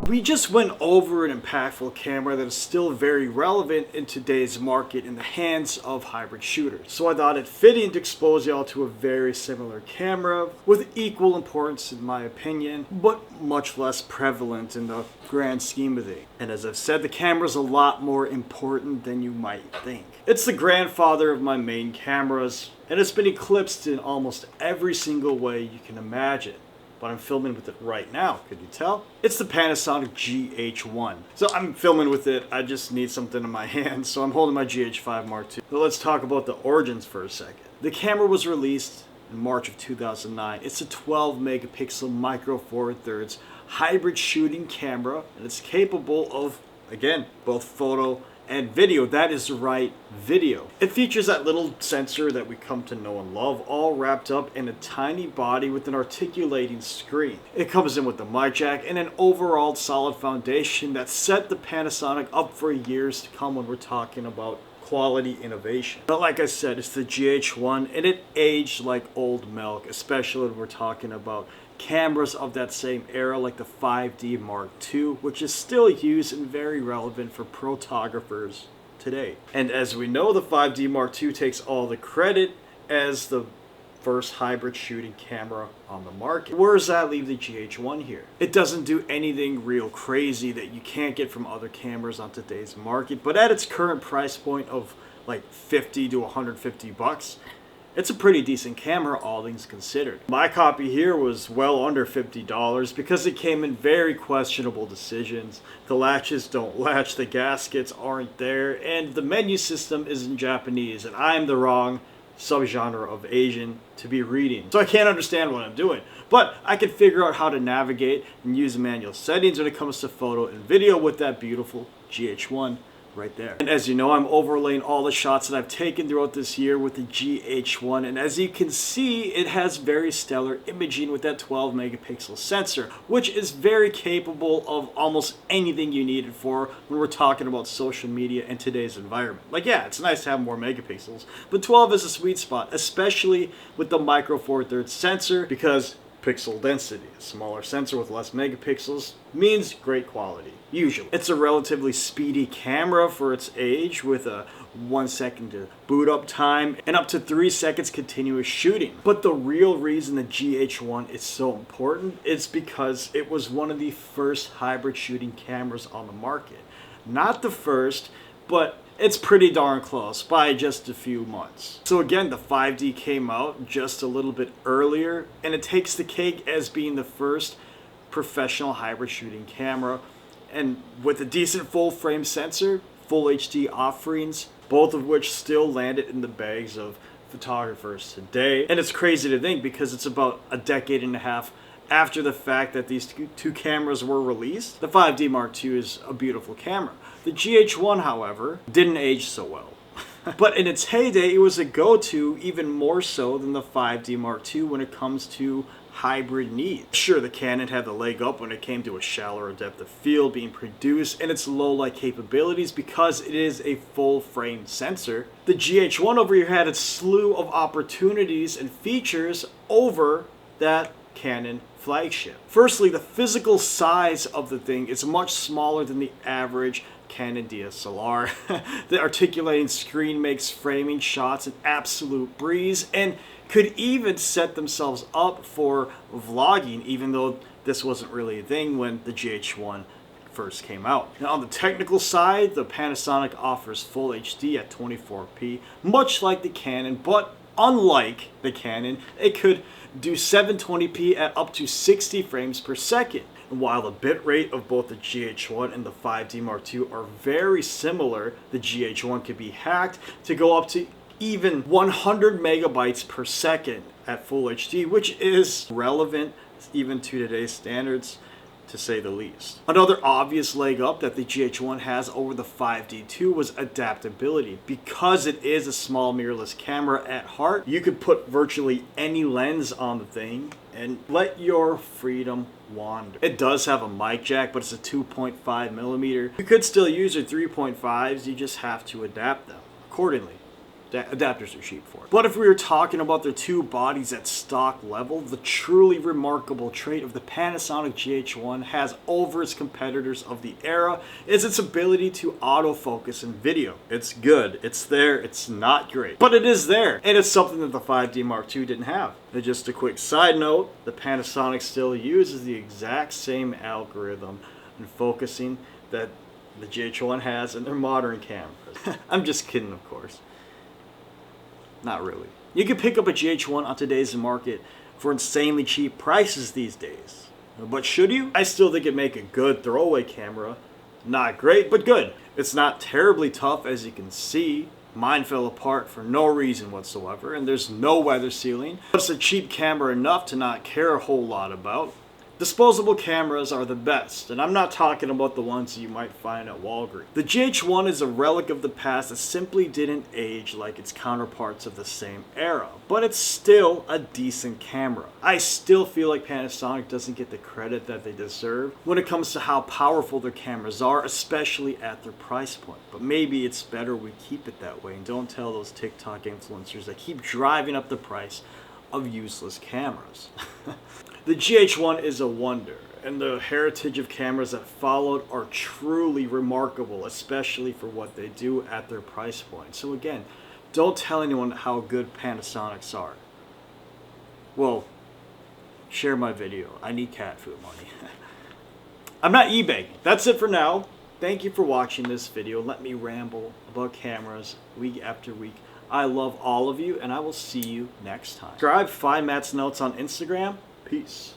We just went over an impactful camera that is still very relevant in today's market in the hands of hybrid shooters. So I thought it fitting to expose y'all to a very similar camera with equal importance in my opinion, but much less prevalent in the grand scheme of things. And as I've said, the camera's a lot more important than you might think. It's the grandfather of my main cameras, and it's been eclipsed in almost every single way you can imagine. But I'm filming with it right now, could you tell? It's the Panasonic GH1. So I'm filming with it, I just need something in my hand, so I'm holding my GH5 Mark II. So let's talk about the origins for a second. The camera was released in March of 2009. It's a 12 megapixel micro four thirds hybrid shooting camera, and it's capable of, again, both photo and video. That is right, video. It features that little sensor that we come to know and love, all wrapped up in a tiny body with an articulating screen. It comes in with the mic jack and an overall solid foundation that set the Panasonic up for years to come when we're talking about quality innovation. But like I said, it's the GH1 and it aged like old milk, especially when we're talking about cameras of that same era like the 5D Mark II, which is still used and very relevant for photographers today. And as we know, the 5D Mark II takes all the credit as the first hybrid shooting camera on the market. Where does that leave the GH1 here? It doesn't do anything real crazy that you can't get from other cameras on today's market, but at its current price point of like 50 to 150 bucks, it's a pretty decent camera, all things considered. My copy here was well under $50 because it came in very questionable decisions. The latches don't latch, the gaskets aren't there, and the menu system is in Japanese, and I'm the wrong subgenre of Asian to be reading. So I can't understand what I'm doing. But I can figure out how to navigate and use manual settings when it comes to photo and video with that beautiful GH1 right there. And as you know, I'm overlaying all the shots that I've taken throughout this year with the GH1, and as you can see, it has very stellar imaging with that 12 megapixel sensor, which is very capable of almost anything you need it for when we're talking about social media in today's environment. Like, yeah, it's nice to have more megapixels, but 12 is a sweet spot, especially with the micro four thirds sensor, because pixel density. A smaller sensor with less megapixels means great quality, usually. It's a relatively speedy camera for its age with a 1 second to boot up time and up to 3 seconds continuous shooting. But the real reason the GH1 is so important is because it was one of the first hybrid shooting cameras on the market. Not the first, but it's pretty darn close by just a few months. So again, the 5D came out just a little bit earlier, and it takes the cake as being the first professional hybrid shooting camera. And with a decent full frame sensor, full HD offerings, both of which still landed in the bags of photographers today. And it's crazy to think because it's about a decade and a half after the fact that these two cameras were released. The 5D Mark II is a beautiful camera. The GH1, however, didn't age so well. But in its heyday, it was a go-to even more so than the 5D Mark II when it comes to hybrid needs. Sure, the Canon had the leg up when it came to a shallower depth of field being produced and its low light capabilities because it is a full frame sensor. The GH1 over here had a slew of opportunities and features over that Canon flagship. Firstly, the physical size of the thing is much smaller than the average Canon DSLR. The articulating screen makes framing shots an absolute breeze and could even set themselves up for vlogging, even though this wasn't really a thing when the GH1 first came out. Now on the technical side, the Panasonic offers full HD at 24p, much like the Canon, but unlike the Canon, it could do 720p at up to 60 frames per second. And while the bitrate of both the GH1 and the 5D Mark II are very similar, the GH1 can be hacked to go up to even 100 megabytes per second at full HD, which is relevant even to today's standards, to say the least. Another obvious leg up that the GH1 has over the 5D2 was adaptability. Because it is a small mirrorless camera at heart, you could put virtually any lens on the thing and let your freedom wander. It does have a mic jack, but it's a 2.5 millimeter. You could still use your 3.5s, you just have to adapt them accordingly. Adapters are cheap for it. But if we were talking about their two bodies at stock level, the truly remarkable trait of the Panasonic GH1 has over its competitors of the era is its ability to autofocus in video. It's good, it's there, it's not great, but it is there, and it's something that the 5D Mark II didn't have. And just a quick side note, the Panasonic still uses the exact same algorithm in focusing that the GH1 has in their modern cameras. I'm just kidding, of course. Not really. You can pick up a GH1 on today's market for insanely cheap prices these days. But should you? I still think it'd make a good throwaway camera. Not great, but good. It's not terribly tough, as you can see. Mine fell apart for no reason whatsoever, and there's no weather sealing. But it's a cheap camera enough to not care a whole lot about. Disposable cameras are the best, and I'm not talking about the ones you might find at Walgreens. The GH1 is a relic of the past that simply didn't age like its counterparts of the same era, but it's still a decent camera. I still feel like Panasonic doesn't get the credit that they deserve when it comes to how powerful their cameras are, especially at their price point. But maybe it's better we keep it that way and don't tell those TikTok influencers that keep driving up the price of useless cameras. The GH1 is a wonder, and the heritage of cameras that followed are truly remarkable, especially for what they do at their price point. So again, don't tell anyone how good Panasonics are. Well, share my video. I need cat food money. I'm not eBay. That's it for now. Thank you for watching this video. Let me ramble about cameras week after week. I love all of you, and I will see you next time. Subscribe, find Matt's Notes on Instagram. Peace.